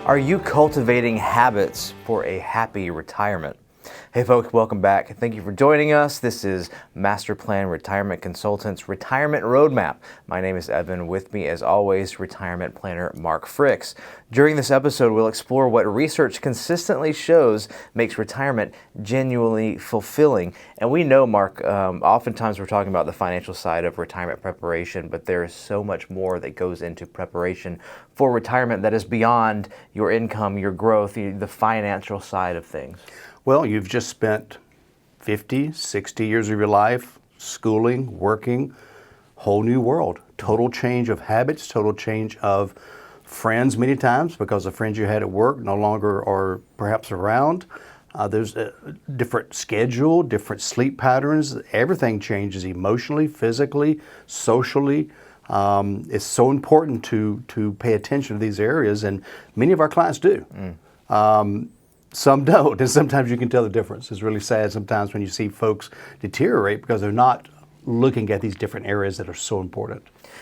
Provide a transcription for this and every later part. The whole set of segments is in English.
Are you cultivating habits for a happy retirement? Hey folks, welcome back. Thank you for joining us. This is Master Plan Retirement Consultants Retirement Roadmap. My name is Evan. With me, as always, retirement planner Mark Fricks. During this episode, we'll explore what research consistently shows makes retirement genuinely fulfilling. And we know, Mark, oftentimes we're talking about the financial side of retirement preparation, but there is so much more that goes into preparation for retirement that is beyond your income, your growth, the financial side of things. Well, you've just spent 50, 60 years of your life schooling, working, whole new world. Total change of habits, total change of friends many times because the friends you had at work no longer are perhaps around. There's a different schedule, different sleep patterns. Everything changes emotionally, physically, socially. It's so important to pay attention to these areas, and many of our clients do. Some don't, and sometimes you can tell the difference. It's really sad sometimes when you see folks deteriorate because they're not looking at these different areas that are so important.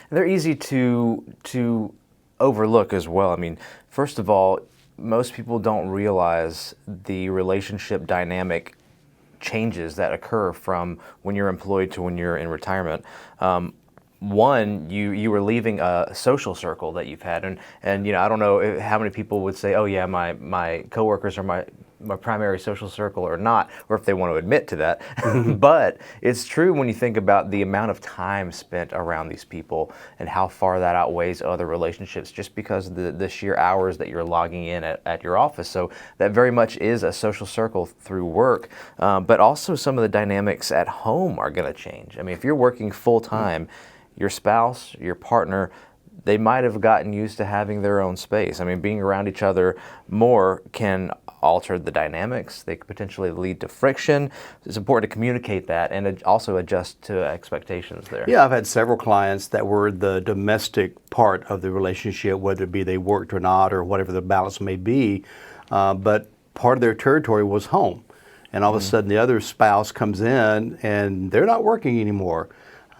And they're easy to overlook as well. I mean, first of all, most people don't realize the relationship dynamic changes that occur from when you're employed to when you're in retirement. One, you were leaving a social circle that you've had, and I don't know how many people would say, oh yeah, my coworkers are my primary social circle or not, or if they want to admit to that. But it's true when you think about the amount of time spent around these people and how far that outweighs other relationships just because of the sheer hours that you're logging in at your office. So that very much is a social circle through work, but also some of the dynamics at home are going to change. I mean, if you're working full time, your spouse, your partner, they might have gotten used to having their own space. I mean, being around each other more can alter the dynamics. They could potentially lead to friction. It's important to communicate that and also adjust to expectations there. Yeah, I've had several clients that were the domestic part of the relationship, whether it be they worked or not or whatever the balance may be, but part of their territory was home. And all of a sudden the other spouse comes in and they're not working anymore.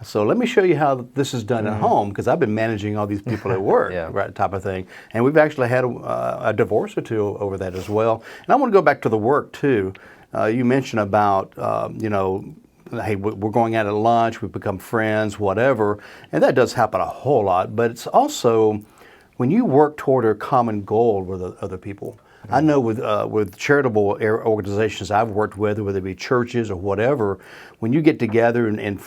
So let me show you how this is done at home, because I've been managing all these people at work, Yeah. right, type of thing. And we've actually had a divorce or two over that as well. And I want to go back to the work too. You mentioned about, hey, we're going out at lunch, we've become friends, whatever. And that does happen a whole lot. But it's also when you work toward a common goal with other people. I know with charitable organizations I've worked with, whether it be churches or whatever, when you get together and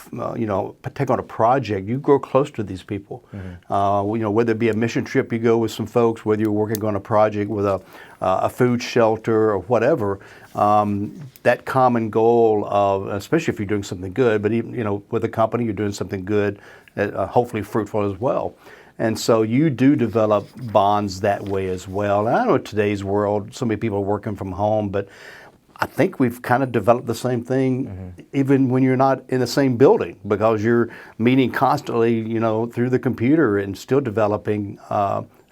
take on a project, you grow close to these people. Whether it be a mission trip, you go with some folks, whether you're working on a project with a food shelter or whatever, that common goal of, especially if you're doing something good, but even with a company, you're doing something good, hopefully fruitful as well. And so you do develop bonds that way as well. And I know in today's world, so many people are working from home, but I think we've kind of developed the same thing even when you're not in the same building, because you're meeting constantly, through the computer and still developing,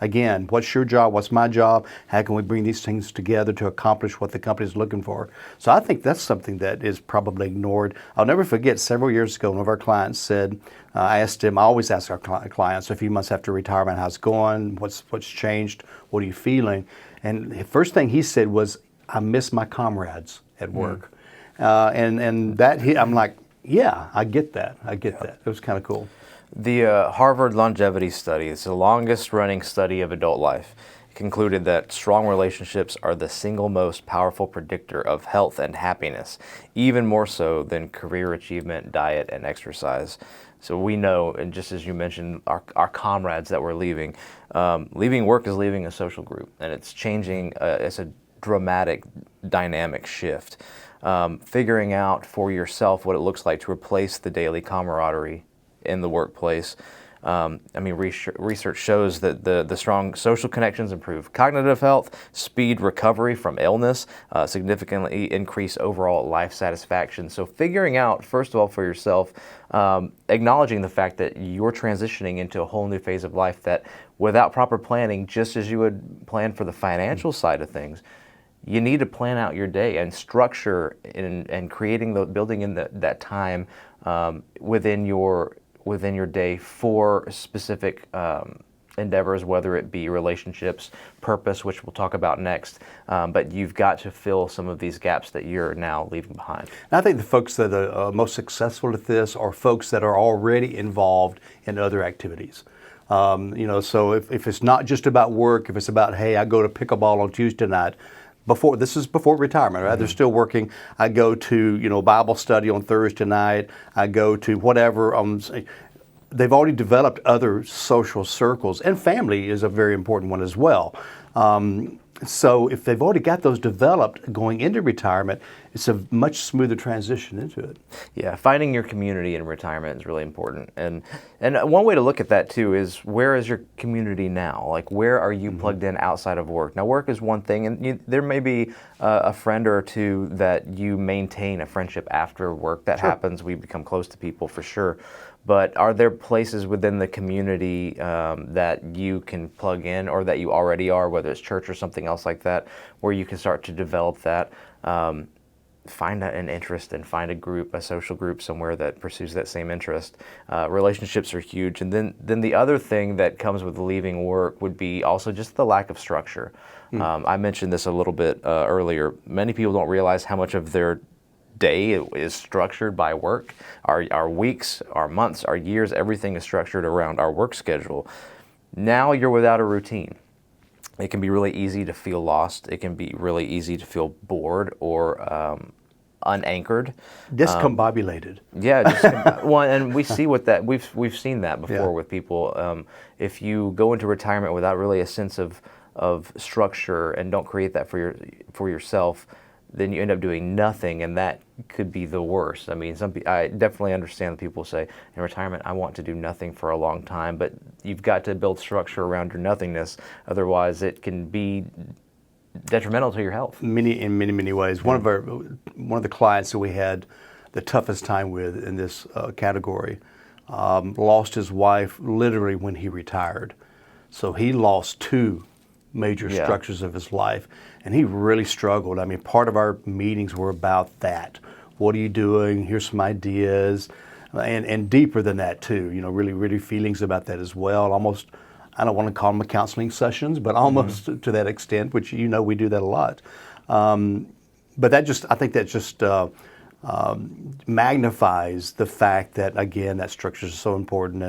again, what's your job, what's my job, how can we bring these things together to accomplish what the company's looking for. So I think that's something that is probably ignored. I'll never forget, several years ago, one of our clients said, I always ask our clients a few months after retirement, how's it going, what's changed, what are you feeling? And the first thing he said was, I miss my comrades at work. And that, I'm like, yeah, I get that. It was kind of cool. The Harvard longevity study, it's the longest running study of adult life, concluded that strong relationships are the single most powerful predictor of health and happiness, even more so than career achievement, diet, and exercise. So we know, and just as you mentioned, our comrades that we're leaving work is leaving a social group, and it's changing, it's a dramatic dynamic shift. Figuring out for yourself what it looks like to replace the daily camaraderie in the workplace. Research shows that the strong social connections improve cognitive health, speed recovery from illness, significantly increase overall life satisfaction. So figuring out, first of all, for yourself, acknowledging the fact that you're transitioning into a whole new phase of life that without proper planning, just as you would plan for the financial side of things, you need to plan out your day and structure and building in that time within your day for specific endeavors, whether it be relationships, purpose, which we'll talk about next. But you've got to fill some of these gaps that you're now leaving behind. And I think the folks that are most successful at this are folks that are already involved in other activities. So if it's not just about work, if it's about, hey, I go to pickleball on Tuesday night, this is before retirement, right? They're still working. I go to, Bible study on Thursday night. I go to whatever. They've already developed other social circles, and family is a very important one as well. So if they've already got those developed going into retirement, it's a much smoother transition into it. Yeah, finding your community in retirement is really important. And one way to look at that too is, where is your community now? Like, where are you plugged in outside of work? Now, work is one thing, and there may be a friend or two that you maintain a friendship after work. That happens. We become close to people for sure. But are there places within the community that you can plug in, or that you already are, whether it's church or something else like that, where you can start to develop that? Find an interest and find a group, a social group somewhere that pursues that same interest. Relationships are huge. And then the other thing that comes with leaving work would be also just the lack of structure. I mentioned this a little bit earlier. Many people don't realize how much of their day is structured by work. Our weeks, our months, our years, everything is structured around our work schedule. Now you're without a routine. It can be really easy to feel lost. It can be really easy to feel bored or unanchored, Discombobulated. And we see what that we've seen that before with people. If you go into retirement without really a sense of structure and don't create that for yourself, then you end up doing nothing, and that could be the worst. I mean, I definitely understand that people say, in retirement, I want to do nothing for a long time, but you've got to build structure around your nothingness. Otherwise, it can be detrimental to your health. In many ways. One of the clients that we had the toughest time with in this category lost his wife literally when he retired. So he lost two major structures of his life, and he really struggled. I mean, part of our meetings were about that. What are you doing? Here's some ideas, and deeper than that too. Really feelings about that as well. Almost, I don't want to call them counseling sessions, but almost to that extent, which we do that a lot. But I think that just magnifies the fact that, again, that structure is so important.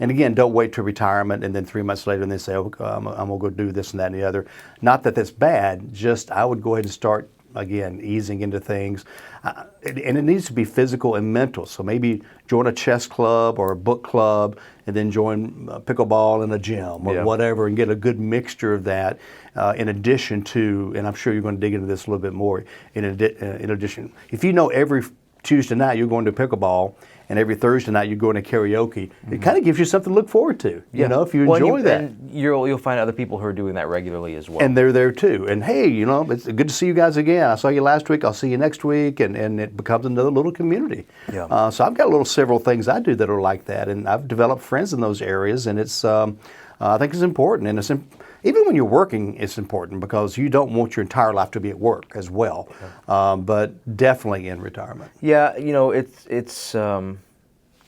And again, don't wait to retirement and then 3 months later and they say, I'm going to go do this and that and the other. Not that that's bad, just I would go ahead and start, again, easing into things. And it needs to be physical and mental. So maybe join a chess club or a book club, and then join pickleball in a gym or whatever, and get a good mixture of that in addition to, and I'm sure you're going to dig into this a little bit more, in addition, if you know every Tuesday night you're going to pickleball, and every Thursday night you're going to karaoke, it kind of gives you something to look forward to, if you enjoy that. And you'll find other people who are doing that regularly as well. And they're there too. And hey, it's good to see you guys again. I saw you last week, I'll see you next week, and it becomes another little community. Yeah. So I've got several things I do that are like that, and I've developed friends in those areas, and it's I think it's important. And even when you're working, it's important, because you don't want your entire life to be at work as well. But definitely in retirement. Yeah, it's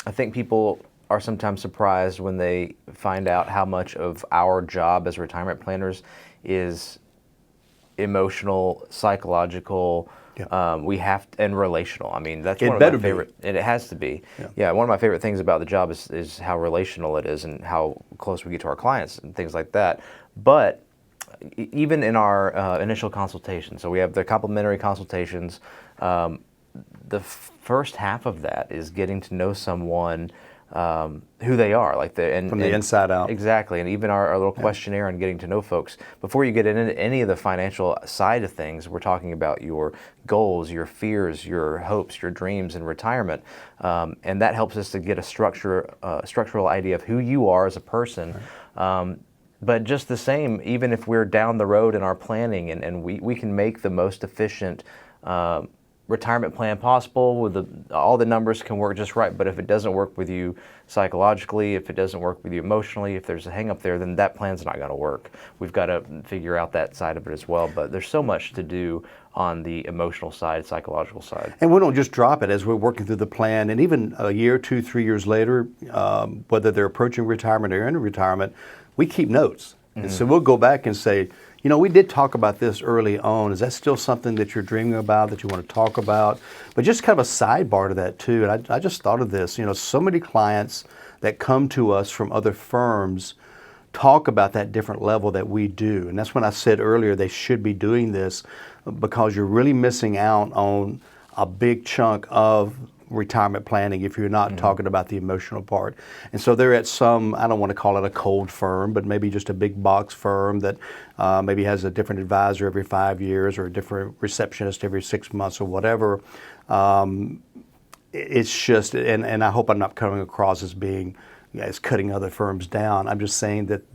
I think people are sometimes surprised when they find out how much of our job as retirement planners is emotional, psychological, and relational. I mean, that's one of my favorite, and it has to be. Yeah, one of my favorite things about the job is how relational it is, and how close we get to our clients and things like that. But even in our initial consultation, so we have the complimentary consultations, the first half of that is getting to know someone, who they are, from the inside out. Exactly, and even our little questionnaire on getting to know folks. Before you get into any of the financial side of things, we're talking about your goals, your fears, your hopes, your dreams in retirement, and that helps us to get a structural idea of who you are as a person. But just the same, even if we're down the road in our planning, and we can make the most efficient retirement plan possible, with all the numbers can work just right, but if it doesn't work with you psychologically, if it doesn't work with you emotionally, if there's a hang up there, then that plan's not going to work. We've got to figure out that side of it as well, but there's so much to do on the emotional side, psychological side. And we don't just drop it as we're working through the plan, and even a year, 2, 3 years later, whether they're approaching retirement or in retirement, we keep notes. And so we'll go back and say, you know, we did talk about this early on. Is that still something that you're dreaming about, that you want to talk about? But just kind of a sidebar to that too. And I just thought of this, you know, so many clients that come to us from other firms talk about that different level that we do. And that's when I said earlier they should be doing this, because you're really missing out on a big chunk of retirement planning if you're not talking about the emotional part. And so they're at some, I don't want to call it a cold firm, but maybe just a big box firm that maybe has a different advisor every 5 years or a different receptionist every 6 months or whatever. It's just, and I hope I'm not coming across as being, as cutting other firms down. I'm just saying that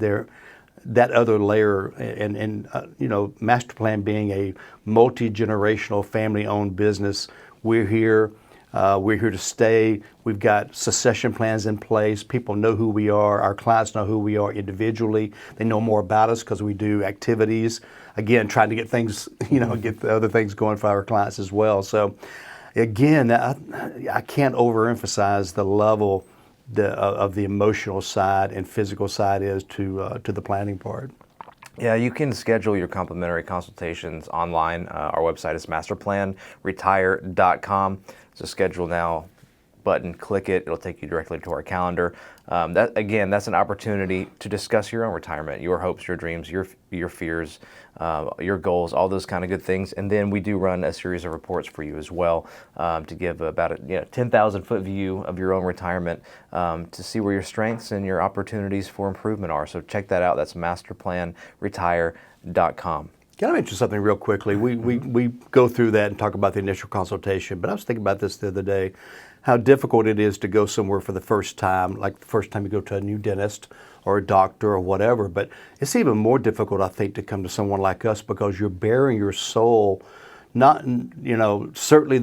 that other layer, and you know, Master Plan being a multi-generational family-owned business, we're here to stay. We've got succession plans in place. People know who we are. Our clients know who we are individually. They know more about us because we do activities. Again, trying to get things, you know, get the other things going for our clients as well. So again, I can't overemphasize the level of the emotional side and physical side is to the planning part. Yeah, you can schedule your complimentary consultations online. Our website is masterplanretire.com. So schedule now button, click it. It'll take you directly to our calendar. That's an opportunity to discuss your own retirement, your hopes, your dreams, your fears, your goals, all those kind of good things. And then we do run a series of reports for you as well, to give about a 10,000-foot view of your own retirement, to see where your strengths and your opportunities for improvement are. So check that out. That's masterplanretire.com. Can I mention something real quickly? We go through that and talk about the initial consultation, but I was thinking about this the other day, how difficult it is to go somewhere for the first time, like the first time you go to a new dentist or a doctor or whatever. But it's even more difficult, I think, to come to someone like us, because you're bearing your soul, not, you know, certainly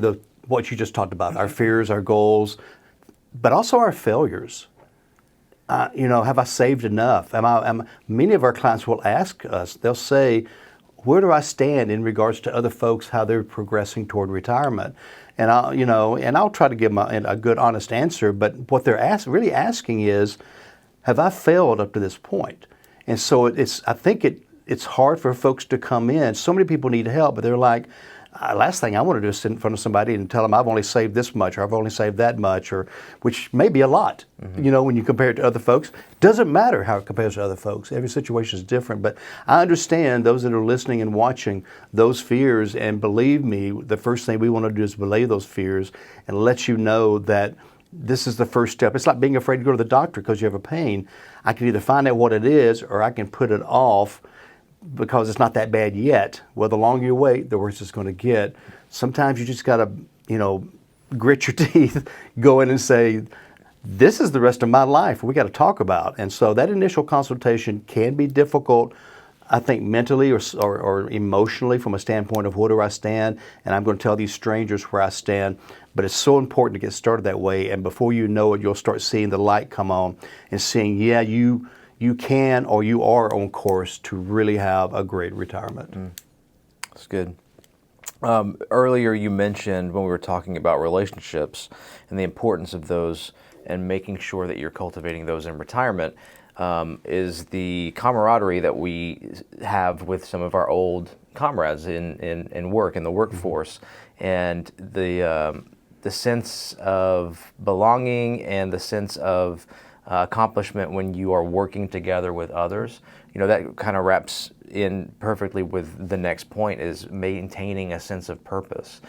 what you just talked about, our fears, our goals, but also our failures. You know, have I saved enough? Many of our clients will ask us, they'll say, where do I stand in regards to other folks, how they're progressing toward retirement? And I'll try to give them a good, honest answer. But what they're really asking is, have I failed up to this point? And so I think it's hard for folks to come in. So many people need help, but they're like, last thing I want to do is sit in front of somebody and tell them I've only saved this much, or I've only saved that much, or which may be a lot. You know, when you compare it to other folks, doesn't matter how it compares to other folks. Every situation is different. But I understand those that are listening and watching those fears, and believe me, the first thing we want to do is belay those fears and let you know that this is the first step. It's like being afraid to go to the doctor because you have a pain. I can either find out what it is, or I can put it off because it's not that bad yet. Well, the longer you wait, the worse it's going to get. Sometimes you just got to, you know, grit your teeth, go in and say, this is the rest of my life we got to talk about. And so that initial consultation can be difficult, I think, mentally or emotionally, from a standpoint of where do I stand, and I'm going to tell these strangers where I stand. But it's so important to get started that way, and before you know it, you'll start seeing the light come on and seeing, yeah, you can, or you are on course to really have a great retirement. That's good. Earlier you mentioned, when we were talking about relationships and the importance of those and making sure that you're cultivating those in retirement, is the camaraderie that we have with some of our old comrades in work, in the workforce, and the sense of belonging and the sense of accomplishment when you are working together with others. You know, that kind of wraps in perfectly with the next point, is maintaining a sense of purpose.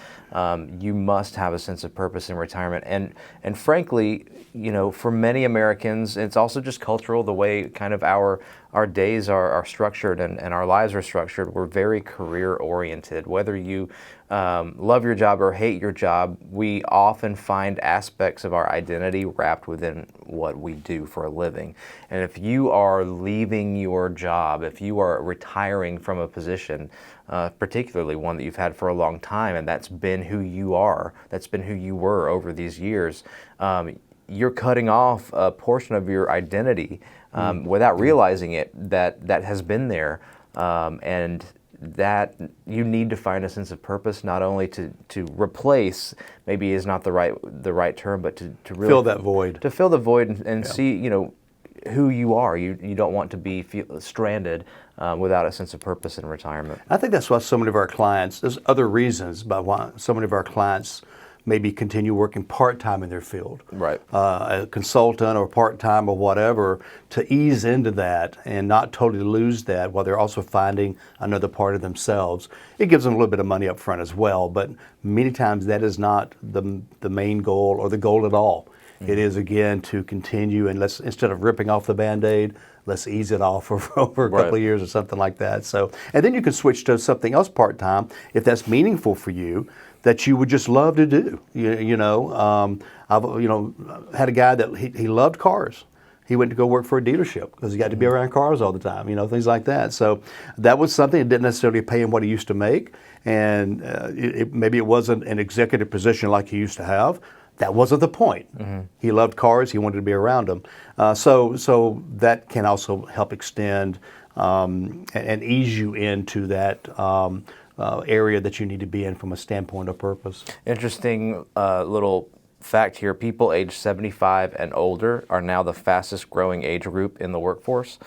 You must have a sense of purpose in retirement. And frankly, you know, for many Americans, it's also just cultural, the way kind of our days are structured and our lives are structured. We're very career oriented. Whether you love your job or hate your job, we often find aspects of our identity wrapped within what we do for a living. And if you are leaving your job, if you are retiring from a position, particularly one that you've had for a long time, and that's been who you are, that's been who you were over these years, you're cutting off a portion of your identity without realizing it, that has been there, and that you need to find a sense of purpose, not only to replace, maybe is not the right term, but to really Fill that void. To fill the void and see, you know, who you are. You don't want to be stranded without a sense of purpose in retirement. I think that's why so many of our clients, there's other reasons by why so many of our clients maybe continue working part-time in their field. Right. A consultant or part-time or whatever, to ease into that and not totally lose that while they're also finding another part of themselves. It gives them a little bit of money up front as well, but many times that is not the main goal or the goal at all. It is, again, to continue and let's, instead of ripping off the Band-Aid, let's ease it off over a couple of years or something like that. So, and then you can switch to something else part-time if that's meaningful for you, that you would just love to do. I've had a guy that he loved cars. He went to go work for a dealership because he got to be around cars all the time, things like that. So that was something that didn't necessarily pay him what he used to make, and maybe it wasn't an executive position like he used to have. That wasn't the point. He loved cars. He wanted to be around them. So that can also help extend and ease you into that area that you need to be in from a standpoint of purpose. Interesting little fact here. People aged 75 and older are now the fastest growing age group in the workforce,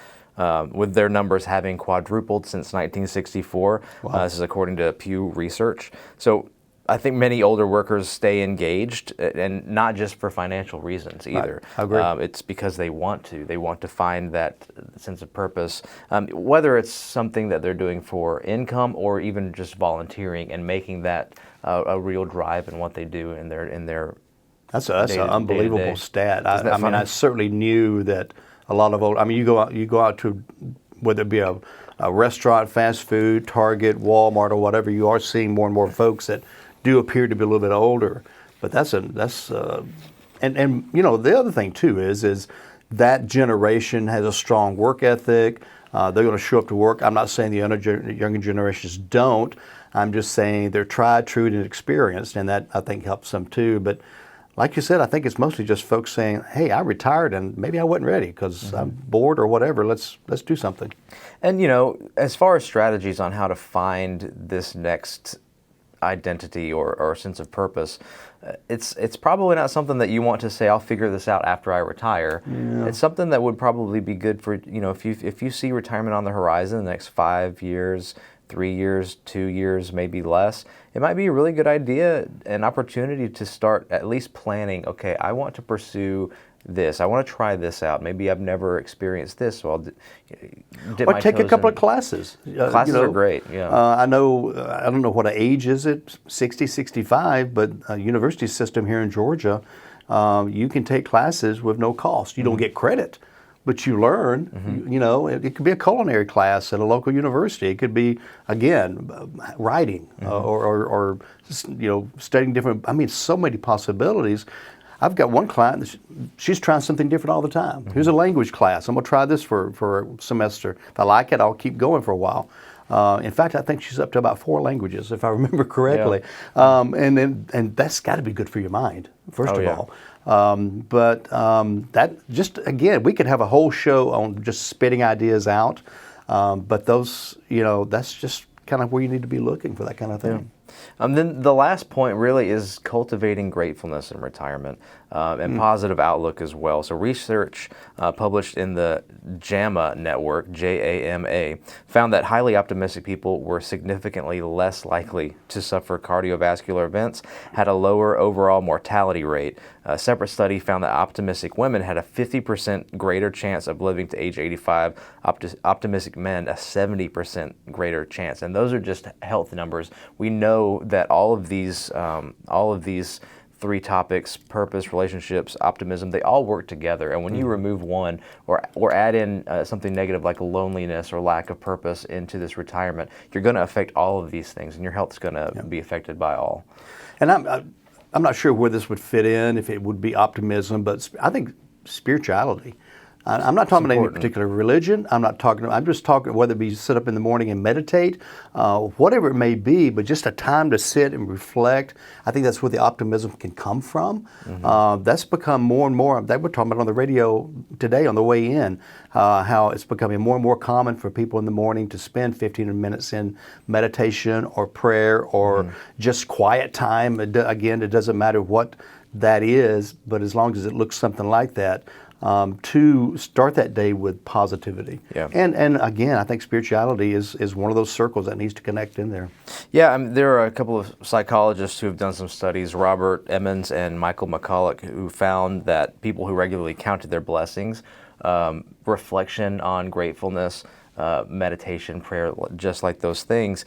with their numbers having quadrupled since 1964. Wow. This is according to Pew Research. So I think many older workers stay engaged, and not just for financial reasons either. Right. I agree. It's because they want to. They want to find that sense of purpose, whether it's something that they're doing for income or even just volunteering and making that a real drive in what they do in their. That's an unbelievable day-to-day. stat. Isn't that I mean, funny? I certainly knew that a lot of old. I mean, you go out to whether it be a restaurant, fast food, Target, Walmart, or whatever. You are seeing more and more folks that do appear to be a little bit older, but the other thing too is that generation has a strong work ethic. They're going to show up to work. I'm not saying the younger generations don't. I'm just saying they're tried, true, and experienced, and that I think helps them too. But like you said, I think it's mostly just folks saying, "Hey, I retired and maybe I wasn't ready because I'm bored or whatever. Let's do something." And as far as strategies on how to find this next identity or sense of purpose, it's probably not something that you want to say, I'll figure this out after I retire. Yeah. It's something that would probably be good for, if you see retirement on the horizon in the next 5 years, 3 years, 2 years, maybe less, it might be a really good idea, an opportunity to start at least planning, okay, I want to pursue this. I want to try this out. Maybe I've never experienced this, so I'll dip my take a toes couple in. of classes. Classes are great, yeah. I don't know what age is it, 60, 65, but a university system here in Georgia, you can take classes with no cost. You don't get credit, but you learn. It could be a culinary class at a local university. It could be, again, writing or studying different, so many possibilities. I've got one client that she's trying something different all the time. Here's a language class. I'm going to try this for a semester. If I like it, I'll keep going for a while. In fact, I think she's up to about 4 languages, if I remember correctly. Yeah. And that's got to be good for your mind, first of all. That just, again, we could have a whole show on just spitting ideas out. But those, that's just kind of where you need to be looking for that kind of thing. Yeah. Then the last point really is cultivating gratefulness in retirement and positive outlook as well. So research published in the JAMA network, JAMA, found that highly optimistic people were significantly less likely to suffer cardiovascular events, had a lower overall mortality rate. A separate study found that optimistic women had a 50% greater chance of living to age 85, optimistic men a 70% greater chance. And those are just health numbers. We know that all of these 3 topics, purpose, relationships, optimism, they all work together. And when you remove one or add in something negative like loneliness or lack of purpose into this retirement, you're going to affect all of these things, and your health's going to be affected by all. And I'm not sure where this would fit in, if it would be optimism, but I think spirituality. I'm not talking about any particular religion. I'm just talking whether it be sit up in the morning and meditate, whatever it may be, but just a time to sit and reflect. I think that's where the optimism can come from. That's become more and more, they were talking about on the radio today on the way in, how it's becoming more and more common for people in the morning to spend 15 minutes in meditation or prayer or just quiet time. Again, it doesn't matter what that is, but as long as it looks something like that, to start that day with positivity. Yeah. And again, I think spirituality is one of those circles that needs to connect in there. Yeah, I mean, there are a couple of psychologists who have done some studies, Robert Emmons and Michael McCulloch, who found that people who regularly counted their blessings, reflection on gratefulness, meditation, prayer, just like those things,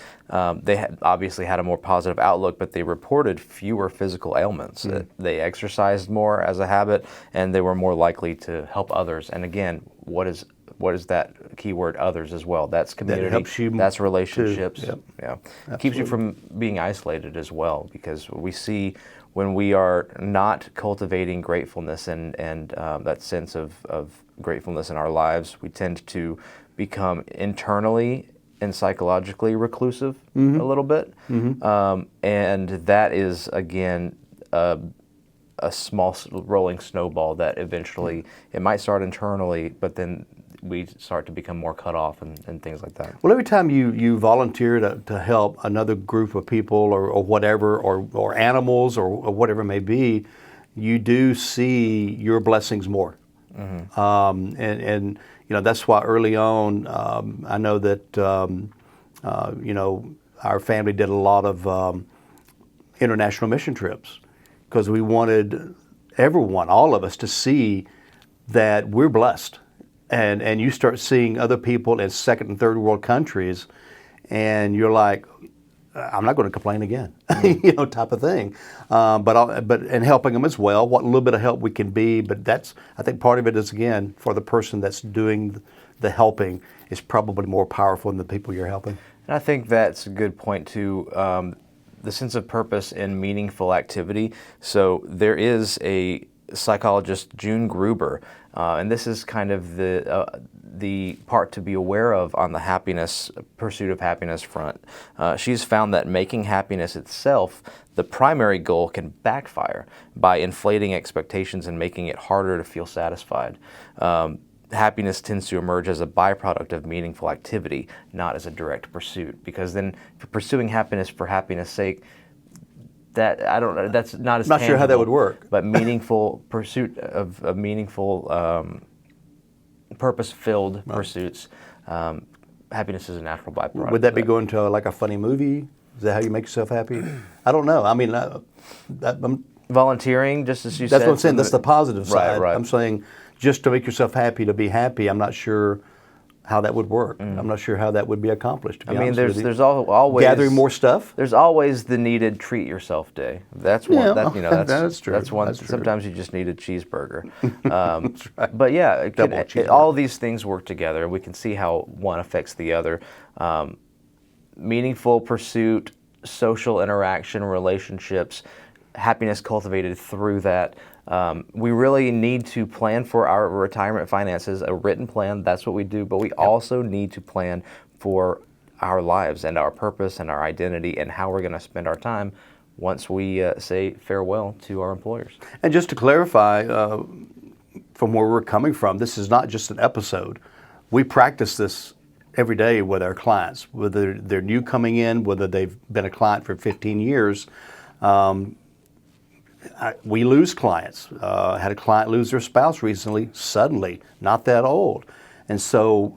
they had obviously had a more positive outlook, but they reported fewer physical ailments. They exercised more as a habit, and they were more likely to help others. And again, what is that keyword, others, as well? That's community, That helps you that's relationships. too. Yep. Yeah, it keeps you from being isolated as well, because we see when we are not cultivating gratefulness and that sense of gratefulness in our lives, we tend to become internally and psychologically reclusive a little bit. And that is, again, a small rolling snowball that eventually, it might start internally, but then we start to become more cut off and things like that. Well, every time you volunteer to help another group of people or whatever, or animals or whatever it may be, you do see your blessings more. And you know, that's why early on, I know that you know, our family did a lot of international mission trips, because we wanted everyone, all of us, to see that we're blessed. And you start seeing other people in second and third world countries, and you're like, I'm not going to complain again, you know, type of thing. But helping them as well, what little bit of help we can be. But that's, I think part of it is, again, for the person that's doing the helping, is probably more powerful than the people you're helping. And I think that's a good point too. The sense of purpose in meaningful activity. So there is a psychologist, June Gruber, and this is kind of the part to be aware of on the pursuit of happiness front. She's found that making happiness itself the primary goal can backfire by inflating expectations and making it harder to feel satisfied. Happiness tends to emerge as a byproduct of meaningful activity, not as a direct pursuit. Because then, if you're pursuing happiness for happiness' sake, that's not as I'm not tangible, sure how that would work. But meaningful pursuit of meaningful, purpose-filled pursuits, happiness is a natural byproduct. Would that be going to like a funny movie? Is that how you make yourself happy? I don't know. I mean, volunteering, just as you said. that's what I'm saying. That's the positive side. Right. I'm saying just to make yourself happy to be happy. I'm not sure how that would work. I'm not sure how that would be accomplished. To be honest with you. there's always gathering more stuff. There's always the needed treat yourself day. That's one. Yeah, that's true. That's one. That's true. Sometimes you just need a cheeseburger. That's right. But yeah, Double cheeseburger. all these things work together, and we can see how one affects the other. Meaningful pursuit, social interaction, relationships, happiness cultivated through that. We really need to plan for our retirement finances, a written plan. That's what we do. But we also need to plan for our lives and our purpose and our identity and how we're going to spend our time once we say farewell to our employers. And just to clarify, from where we're coming from, this is not just an episode. We practice this every day with our clients, whether they're new coming in, whether they've been a client for 15 years. We lose clients. Had a client lose their spouse recently, suddenly, not that old. And so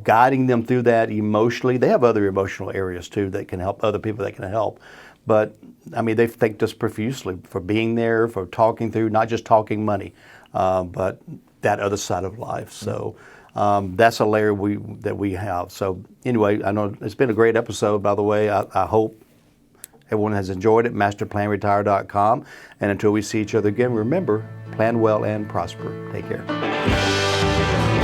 guiding them through that emotionally, they have other emotional areas too that can help, other people that can help. But I mean, they've thanked us profusely for being there, for talking through, not just talking money, but that other side of life. So that's a layer that we have. So anyway, I know it's been a great episode, by the way. I hope everyone has enjoyed it. MasterPlanRetire.com. And until we see each other again, remember, plan well and prosper. Take care.